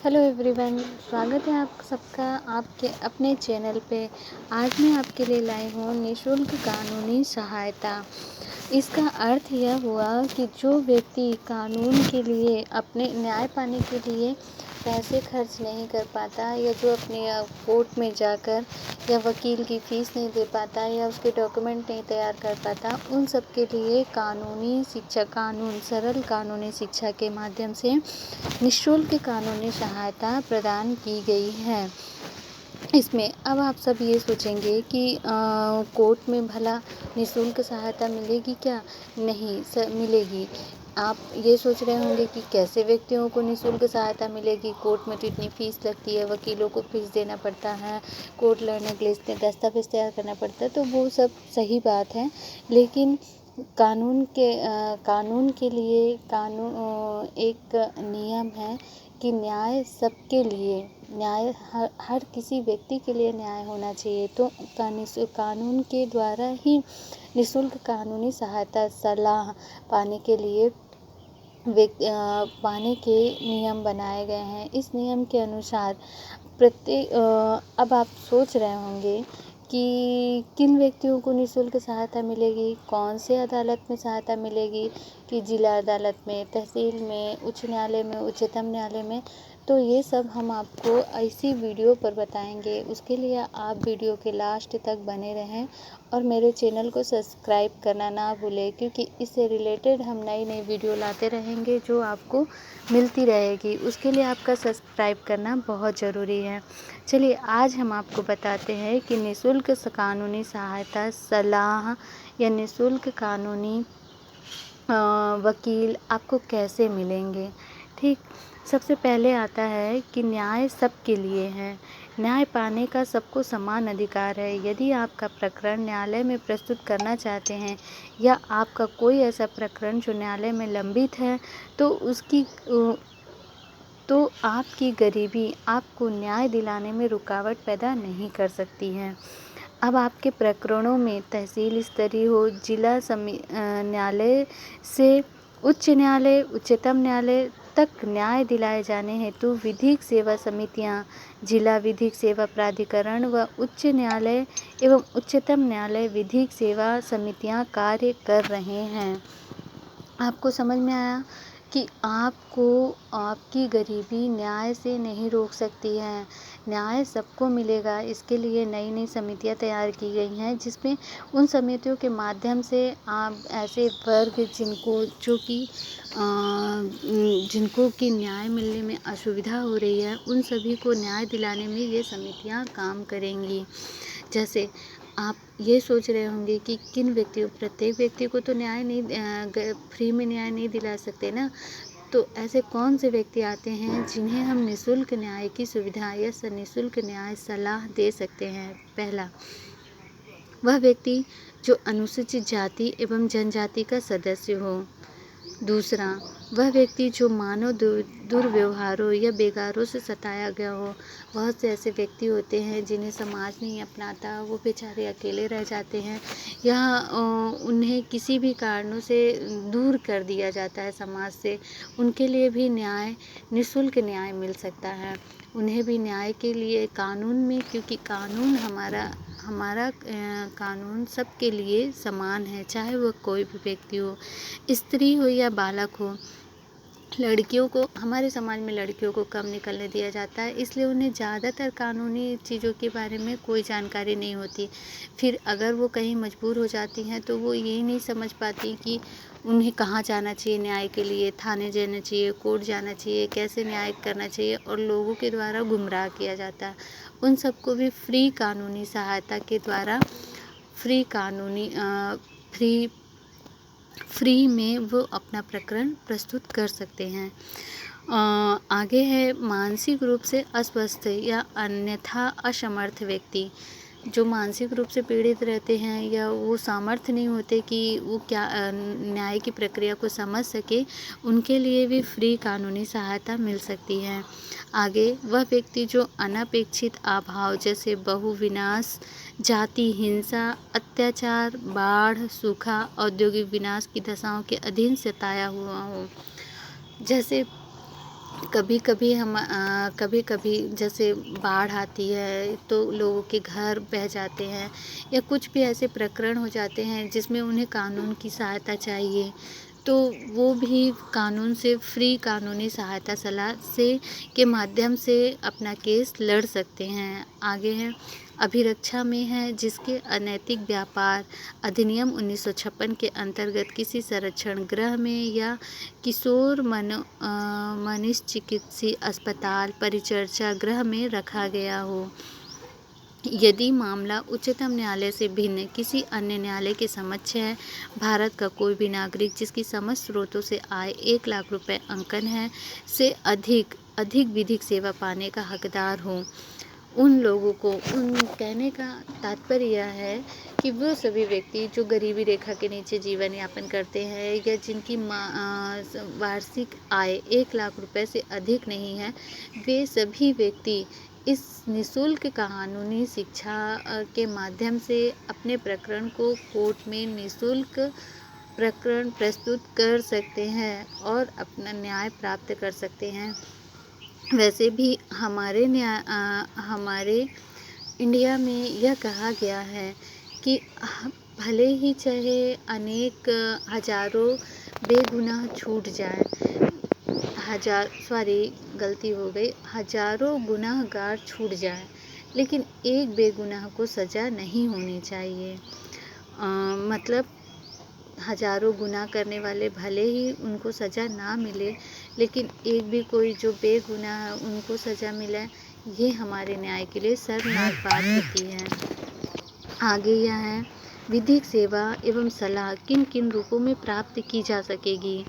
Hello everyone, स्वागत है आप सबका आपके अपने चैनल पे। आज मैं आपके लिए लाई हूँ निःशुल्क कानूनी सहायता। इसका अर्थ यह हुआ कि जो व्यक्ति कानून के लिए अपने न्याय पाने के लिए पैसे खर्च नहीं कर पाता, या जो अपने कोर्ट में जाकर या वकील की फ़ीस नहीं दे पाता, या उसके डॉक्यूमेंट नहीं तैयार कर पाता, उन सब के लिए सरल कानूनी शिक्षा के माध्यम से निःशुल्क कानूनी सहायता प्रदान की गई है। इसमें अब आप सब ये सोचेंगे कि कोर्ट में भला निःशुल्क सहायता मिलेगी क्या? नहीं मिलेगी। आप ये सोच रहे होंगे कि कैसे व्यक्तियों को निःशुल्क सहायता मिलेगी, कोर्ट में तो इतनी फ़ीस लगती है, वकीलों को फ़ीस देना पड़ता है, कोर्ट लड़ने के लिए इतने दस्तावेज़ तैयार करना पड़ता है। तो वो सब सही बात है, लेकिन कानून के लिए एक नियम है कि न्याय सबके लिए, हर किसी व्यक्ति के लिए न्याय होना चाहिए। तो कानून के द्वारा ही निःशुल्क कानूनी सहायता सलाह पाने के लिए पाने के नियम बनाए गए हैं। इस नियम के अनुसार अब आप सोच रहे होंगे कि किन व्यक्तियों को निःशुल्क सहायता मिलेगी, कौन से अदालत में सहायता मिलेगी, कि जिला अदालत में, तहसील में, उच्च न्यायालय में, उच्चतम न्यायालय में। तो ये सब हम आपको इसी वीडियो पर बताएंगे। उसके लिए आप वीडियो के लास्ट तक बने रहें और मेरे चैनल को सब्सक्राइब करना ना भूलें, क्योंकि इससे रिलेटेड हम नई नई वीडियो लाते रहेंगे जो आपको मिलती रहेगी। उसके लिए आपका सब्सक्राइब करना बहुत ज़रूरी है। चलिए आज हम आपको बताते हैं कि निःशुल्क कानूनी सहायता सलाह या निःशुल्क कानूनी वकील आपको कैसे मिलेंगे। ठीक, सबसे पहले आता है कि न्याय सबके लिए है। न्याय पाने का सबको समान अधिकार है। यदि आपका प्रकरण न्यायालय में प्रस्तुत करना चाहते हैं, या आपका कोई ऐसा प्रकरण जो न्यायालय में लंबित है, तो आपकी गरीबी आपको न्याय दिलाने में रुकावट पैदा नहीं कर सकती है। अब आपके प्रकरणों में तहसील स्तरीय हो, जिला न्यायालय से उच्च न्यायालय, उच्चतम न्यायालय तक न्याय दिलाए जाने हेतु विधिक सेवा समितियां, जिला विधिक सेवा प्राधिकरण व उच्च न्यायालय एवं उच्चतम न्यायालय विधिक सेवा समितियां कार्य कर रहे हैं। आपको समझ में आया कि आपको आपकी गरीबी न्याय से नहीं रोक सकती है। न्याय सबको मिलेगा। इसके लिए नई नई समितियां तैयार की गई हैं, जिसमें उन समितियों के माध्यम से आप ऐसे वर्ग जिनको कि न्याय मिलने में असुविधा हो रही है, उन सभी को न्याय दिलाने में ये समितियां काम करेंगी। जैसे आप ये सोच रहे होंगे कि प्रत्येक व्यक्ति को तो फ्री में न्याय नहीं दिला सकते ना। तो ऐसे कौन से व्यक्ति आते हैं जिन्हें हम निःशुल्क न्याय की सुविधा या निःशुल्क न्याय सलाह दे सकते हैं। पहला, वह व्यक्ति जो अनुसूचित जाति एवं जनजाति का सदस्य हो। दूसरा, वह व्यक्ति जो मानव दुर्व्यवहारों या बेगारों से सताया गया हो। बहुत से ऐसे व्यक्ति होते हैं जिन्हें समाज नहीं अपनाता, वो बेचारे अकेले रह जाते हैं, या उन्हें किसी भी कारणों से दूर कर दिया जाता है समाज से। उनके लिए भी निःशुल्क न्याय मिल सकता है। उन्हें भी न्याय के लिए कानून में, क्योंकि हमारा कानून सबके लिए समान है, चाहे वह कोई भी व्यक्ति हो, स्त्री हो या बालक हो। लड़कियों को, हमारे समाज में लड़कियों को कम निकलने दिया जाता है, इसलिए उन्हें ज़्यादातर कानूनी चीज़ों के बारे में कोई जानकारी नहीं होती। फिर अगर वो कहीं मजबूर हो जाती हैं तो वो यही नहीं समझ पाती कि उन्हें कहाँ जाना चाहिए न्याय के लिए, थाने जाना चाहिए, कोर्ट जाना चाहिए, कैसे न्याय करना चाहिए, और लोगों के द्वारा गुमराह किया जाता है। उन सबको भी फ्री कानूनी सहायता के द्वारा फ्री में वो अपना प्रकरण प्रस्तुत कर सकते हैं। आगे है मानसिक रूप से अस्वस्थ या अन्यथा असमर्थ व्यक्ति। जो मानसिक रूप से पीड़ित रहते हैं, या वो सामर्थ्य नहीं होते कि वो न्याय की प्रक्रिया को समझ सके, उनके लिए भी फ्री कानूनी सहायता मिल सकती है। आगे, वह व्यक्ति जो अनपेक्षित अभाव जैसे बहुविनाश, जाति हिंसा, अत्याचार, बाढ़, सूखा, औद्योगिक विनाश की दशाओं के अधीन सताया हुआ हो। जैसे कभी कभी जैसे बाढ़ आती है तो लोगों के घर बह जाते हैं या कुछ भी ऐसे प्रकरण हो जाते हैं जिसमें उन्हें कानून की सहायता चाहिए, तो वो भी कानून से फ्री कानूनी सहायता सलाह से के माध्यम से अपना केस लड़ सकते हैं। आगे है अभिरक्षा में है जिसके अनैतिक व्यापार अधिनियम 1956 के अंतर्गत किसी संरक्षण गृह में या किशोर मनोचिकित्सीय अस्पताल परिचर्या गृह में रखा गया हो। यदि मामला उच्चतम न्यायालय से भिन्न किसी अन्य न्यायालय के समक्ष है, भारत का कोई भी नागरिक जिसकी समस्त स्रोतों से आय 1 लाख रुपए अंकन है से अधिक विधिक सेवा पाने का हकदार हो। उन लोगों को उन कहने का तात्पर्य यह है कि वो सभी व्यक्ति जो गरीबी रेखा के नीचे जीवन यापन करते हैं या जिनकी वार्षिक आय 1 लाख रुपए से अधिक नहीं है, वे सभी व्यक्ति इस निःशुल्क कानूनी शिक्षा के माध्यम से अपने प्रकरण को कोर्ट में निःशुल्क प्रकरण प्रस्तुत कर सकते हैं और अपना न्याय प्राप्त कर सकते हैं। वैसे भी हमारे इंडिया में यह कहा गया है कि भले ही चाहे अनेक हजारों बेगुनाह छूट जाए, हजारों गुनाहगार छूट जाए, लेकिन एक बेगुनाह को सज़ा नहीं होनी चाहिए। मतलब हजारों गुनाह करने वाले भले ही उनको सज़ा ना मिले, लेकिन एक भी कोई जो बेगुनाह है उनको सज़ा मिले, ये हमारे न्याय के लिए शर्मनाक बात होती है। आगे यह है विधिक सेवा एवं सलाह किन किन रूपों में प्राप्त की जा सकेगी।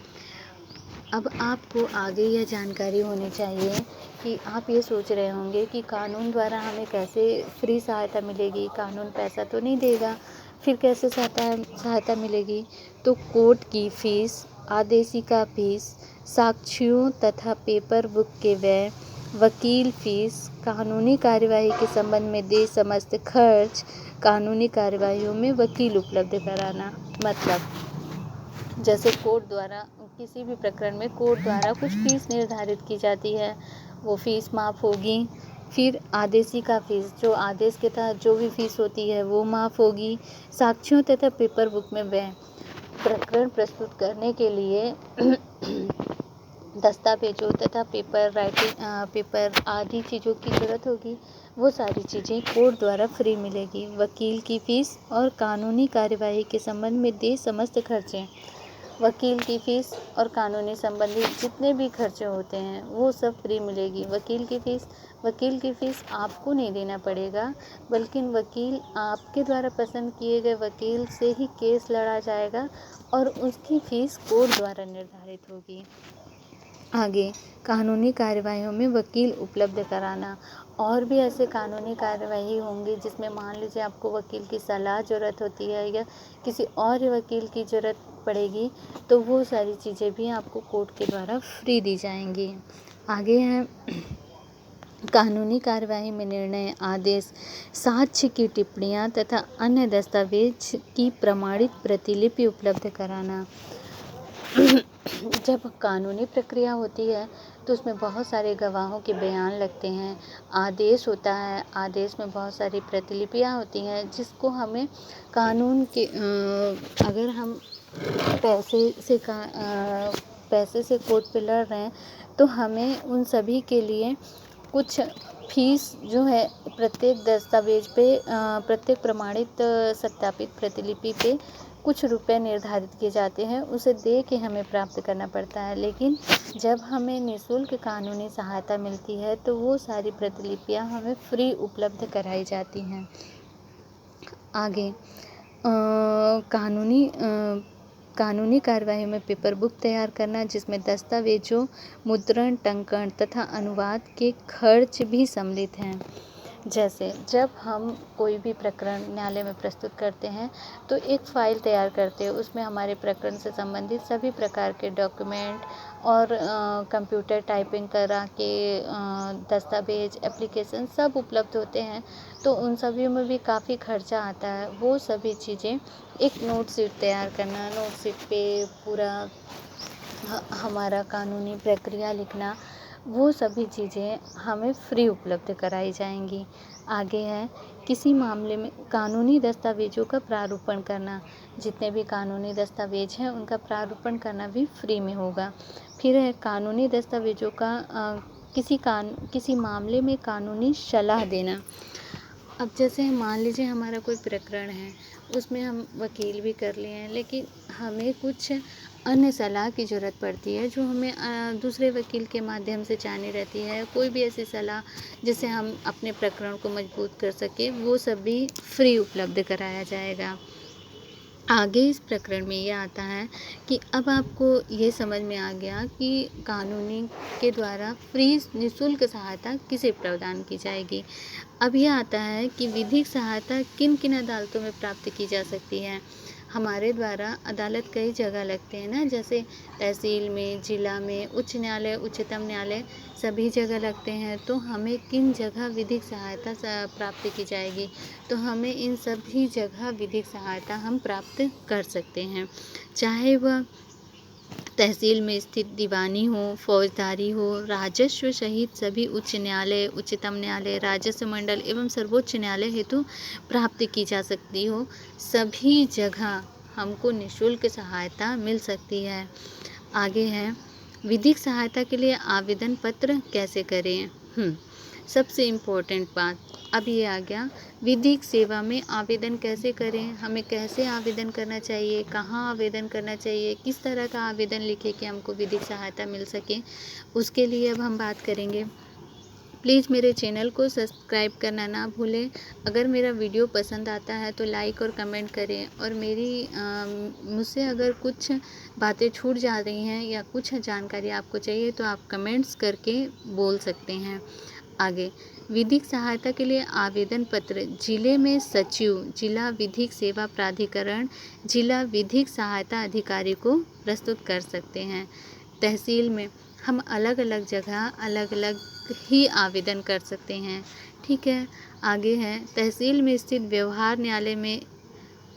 अब आपको आगे यह जानकारी होनी चाहिए कि आप ये सोच रहे होंगे कि कानून द्वारा हमें कैसे फ्री सहायता मिलेगी, कानून पैसा तो नहीं देगा, फिर कैसे सहायता मिलेगी। तो कोर्ट की फीस, आदेशिका फीस, साक्ष्यों तथा पेपर बुक के व्यय, वकील फीस, कानूनी कार्यवाही के संबंध में देय समस्त खर्च, कानूनी कार्यवाहियों में वकील उपलब्ध कराना। मतलब जैसे कोर्ट द्वारा किसी भी प्रकरण में कोर्ट द्वारा कुछ फीस निर्धारित की जाती है, वो फीस माफ़ होगी। फिर आदेशिका फीस, जो आदेश के तहत जो भी फीस होती है वो माफ़ होगी। साक्ष्यों तथा पेपर बुक में व्यय, प्रकरण प्रस्तुत करने के लिए दस्तावेजों तथा पेपर आदि चीज़ों की ज़रूरत होगी, वो सारी चीज़ें कोर्ट द्वारा फ्री मिलेगी। वकील की फ़ीस और कानूनी कार्यवाही के संबंध में देय समस्त खर्चे, वकील की फ़ीस और कानूनी संबंधी जितने भी खर्चे होते हैं वो सब फ्री मिलेगी। वकील की फ़ीस आपको नहीं देना पड़ेगा, बल्कि वकील आपके द्वारा पसंद किए गए वकील से ही केस लड़ा जाएगा और उसकी फ़ीस कोर्ट द्वारा निर्धारित होगी। आगे कानूनी कार्यवाहियों में वकील उपलब्ध कराना। और भी ऐसे कानूनी कार्यवाही होंगी जिसमें मान लीजिए आपको वकील की सलाह ज़रूरत होती है या किसी और वकील की ज़रूरत पड़ेगी, तो वो सारी चीज़ें भी आपको कोर्ट के द्वारा फ्री दी जाएंगी। आगे है कानूनी कार्यवाही में निर्णय, आदेश, साक्ष्य की टिप्पणियाँ तथा अन्य दस्तावेज की प्रमाणित प्रतिलिपि उपलब्ध कराना। जब कानूनी प्रक्रिया होती है तो उसमें बहुत सारे गवाहों के बयान लगते हैं। आदेश होता है, आदेश में बहुत सारी प्रतिलिपियाँ होती हैं जिसको हमें कानून के अगर हम पैसे से कोर्ट पे लड़ रहे हैं तो हमें उन सभी के लिए कुछ फीस जो है प्रत्येक दस्तावेज पे प्रत्येक प्रमाणित सत्यापित प्रतिलिपि पे कुछ रुपए निर्धारित किए जाते हैं, उसे दे के हमें प्राप्त करना पड़ता है। लेकिन जब हमें निःशुल्क कानूनी सहायता मिलती है तो वो सारी प्रतिलिपियाँ हमें फ्री उपलब्ध कराई जाती हैं। आगे कानूनी कार्यवाही में पेपर बुक तैयार करना, जिसमें दस्तावेजों, मुद्रण, टंकण तथा अनुवाद के खर्च भी सम्मिलित हैं। जैसे जब हम कोई भी प्रकरण न्यायालय में प्रस्तुत करते हैं तो एक फ़ाइल तैयार करते हैं, उसमें हमारे प्रकरण से संबंधित सभी प्रकार के डॉक्यूमेंट और कंप्यूटर टाइपिंग करा के दस्तावेज, एप्लीकेशन सब उपलब्ध होते हैं, तो उन सभी में भी काफ़ी खर्चा आता है। वो सभी चीज़ें एक नोट शीट तैयार करना, नोट शीट पे पूरा हमारा कानूनी प्रक्रिया लिखना, वो सभी चीज़ें हमें फ्री उपलब्ध कराई जाएंगी। आगे है किसी मामले में कानूनी दस्तावेज़ों का प्रारूपण करना। जितने भी कानूनी दस्तावेज हैं उनका प्रारूपण करना भी फ्री में होगा। फिर है कानूनी दस्तावेज़ों का किसी मामले में कानूनी सलाह देना। अब जैसे मान लीजिए हमारा कोई प्रकरण है, उसमें हम वकील भी कर लिए हैं, लेकिन हमें कुछ अन्य सलाह की ज़रूरत पड़ती है जो हमें दूसरे वकील के माध्यम से चाहिए रहती है। कोई भी ऐसी सलाह जिससे हम अपने प्रकरण को मजबूत कर सकें, वो सब भी फ्री उपलब्ध कराया जाएगा। आगे इस प्रकरण में ये आता है कि अब आपको ये समझ में आ गया कि कानूनी के द्वारा फ्री निःशुल्क सहायता किसे प्रदान की जाएगी। अब ये आता है कि विधिक सहायता किन किन अदालतों में प्राप्त की जा सकती है। हमारे द्वारा अदालत कई जगह लगते हैं ना, जैसे तहसील में, जिला में, उच्च न्यायालय, उच्चतम न्यायालय सभी जगह लगते हैं। तो हमें किन जगह विधिक सहायता प्राप्त की जाएगी, तो हमें इन सभी जगह विधिक सहायता हम प्राप्त कर सकते हैं। चाहे वह तहसील में स्थित दीवानी हो, फौजदारी हो, राजस्व सहित सभी उच्च न्यायालय, उच्चतम न्यायालय, राजस्व मंडल एवं सर्वोच्च न्यायालय हेतु प्राप्त की जा सकती हो, सभी जगह हमको निःशुल्क सहायता मिल सकती है। आगे है विधिक सहायता के लिए आवेदन पत्र कैसे करें। सबसे इम्पोर्टेंट बात अब ये आ गया, विधिक सेवा में आवेदन कैसे करें, हमें कैसे आवेदन करना चाहिए, कहाँ आवेदन करना चाहिए, किस तरह का आवेदन लिखें कि हमको विधिक सहायता मिल सके, उसके लिए अब हम बात करेंगे। प्लीज़ मेरे चैनल को सब्सक्राइब करना ना भूलें। अगर मेरा वीडियो पसंद आता है तो लाइक और कमेंट करें, और मुझसे अगर कुछ बातें छूट जा रही हैं या कुछ जानकारी आपको चाहिए तो आप कमेंट्स करके बोल सकते हैं। आगे विधिक सहायता के लिए आवेदन पत्र जिले में सचिव, जिला विधिक सेवा प्राधिकरण, जिला विधिक सहायता अधिकारी को प्रस्तुत कर सकते हैं। तहसील में हम अलग अलग जगह अलग अलग ही आवेदन कर सकते हैं। ठीक है। आगे है तहसील में स्थित व्यवहार न्यायालय में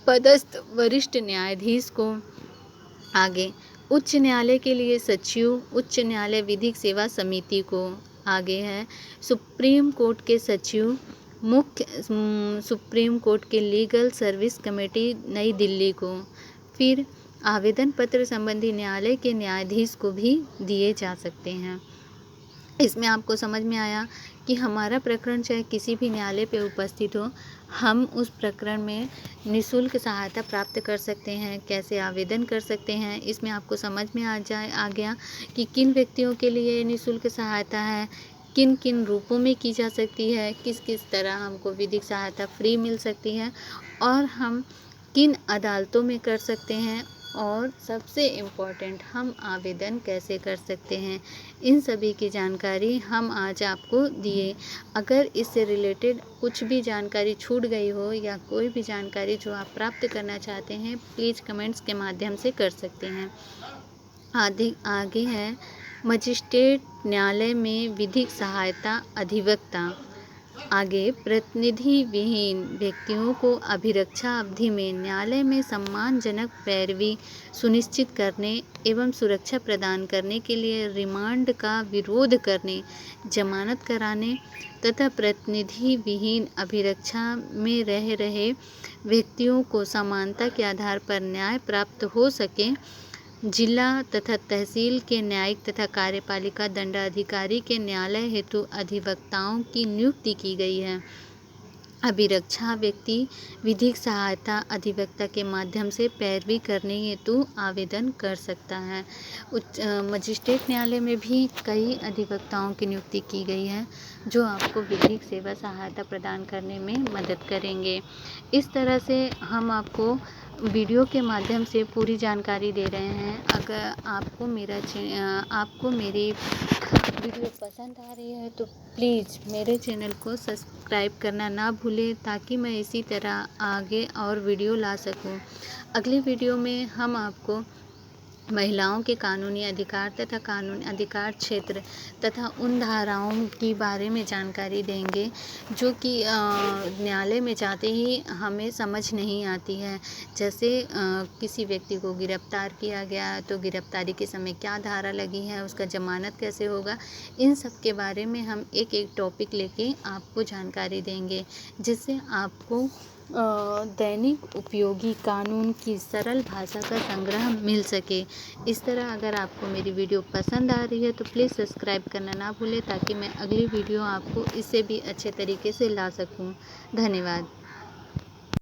पदस्थ वरिष्ठ न्यायाधीश को। आगे उच्च न्यायालय के लिए सचिव, उच्च न्यायालय विधिक सेवा समिति को। आगे है सुप्रीम कोर्ट के सचिव, सुप्रीम कोर्ट के लीगल सर्विस कमेटी नई दिल्ली को। फिर आवेदन पत्र संबंधी न्यायालय के न्यायाधीश को भी दिए जा सकते हैं। इसमें आपको समझ में आया कि हमारा प्रकरण चाहे किसी भी न्यायालय पे उपस्थित हो, हम उस प्रकरण में निःशुल्क सहायता प्राप्त कर सकते हैं, कैसे आवेदन कर सकते हैं। इसमें आपको समझ में आ गया कि किन व्यक्तियों के लिए निःशुल्क सहायता है, किन किन रूपों में की जा सकती है, किस किस तरह हमको विधिक सहायता फ्री मिल सकती है, और हम किन अदालतों में कर सकते हैं, और सबसे इम्पॉर्टेंट हम आवेदन कैसे कर सकते हैं। इन सभी की जानकारी हम आज आपको दिए। अगर इससे रिलेटेड कुछ भी जानकारी छूट गई हो या कोई भी जानकारी जो आप प्राप्त करना चाहते हैं, प्लीज़ कमेंट्स के माध्यम से कर सकते हैं। आगे है मजिस्ट्रेट न्यायालय में विधिक सहायता अधिवक्ता। आगे प्रतिनिधि विहीन व्यक्तियों को अभिरक्षा अवधि में न्यायालय में सम्मानजनक पैरवी सुनिश्चित करने एवं सुरक्षा प्रदान करने के लिए रिमांड का विरोध करने, जमानत कराने तथा प्रतिनिधि विहीन अभिरक्षा में रह रहे व्यक्तियों को समानता के आधार पर न्याय प्राप्त हो सके, जिला तथा तहसील के न्यायिक तथा कार्यपालिका दंडाधिकारी के न्यायालय हेतु अधिवक्ताओं की नियुक्ति की गई है। अभिरक्षा व्यक्ति विधिक सहायता अधिवक्ता के माध्यम से पैरवी करने हेतु आवेदन कर सकता है। मजिस्ट्रेट न्यायालय में भी कई अधिवक्ताओं की नियुक्ति की गई है जो आपको विधिक सेवा सहायता प्रदान करने में मदद करेंगे। इस तरह से हम आपको वीडियो के माध्यम से पूरी जानकारी दे रहे हैं। अगर आपको मेरी वीडियो पसंद आ रही है तो प्लीज़ मेरे चैनल को सब्सक्राइब करना ना भूलें, ताकि मैं इसी तरह आगे और वीडियो ला सकूं। अगली वीडियो में हम आपको महिलाओं के कानूनी अधिकार तथा कानूनी अधिकार क्षेत्र तथा उन धाराओं के बारे में जानकारी देंगे जो कि न्यायालय में जाते ही हमें समझ नहीं आती है। जैसे किसी व्यक्ति को गिरफ्तार किया गया तो गिरफ्तारी के समय क्या धारा लगी है, उसका ज़मानत कैसे होगा, इन सब के बारे में हम एक एक टॉपिक लेके आपको जानकारी देंगे, जिससे आपको दैनिक उपयोगी कानून की सरल भाषा का संग्रह मिल सके। इस तरह अगर आपको मेरी वीडियो पसंद आ रही है तो प्लीज़ सब्सक्राइब करना ना भूलें, ताकि मैं अगली वीडियो आपको इससे भी अच्छे तरीके से ला सकूं। धन्यवाद।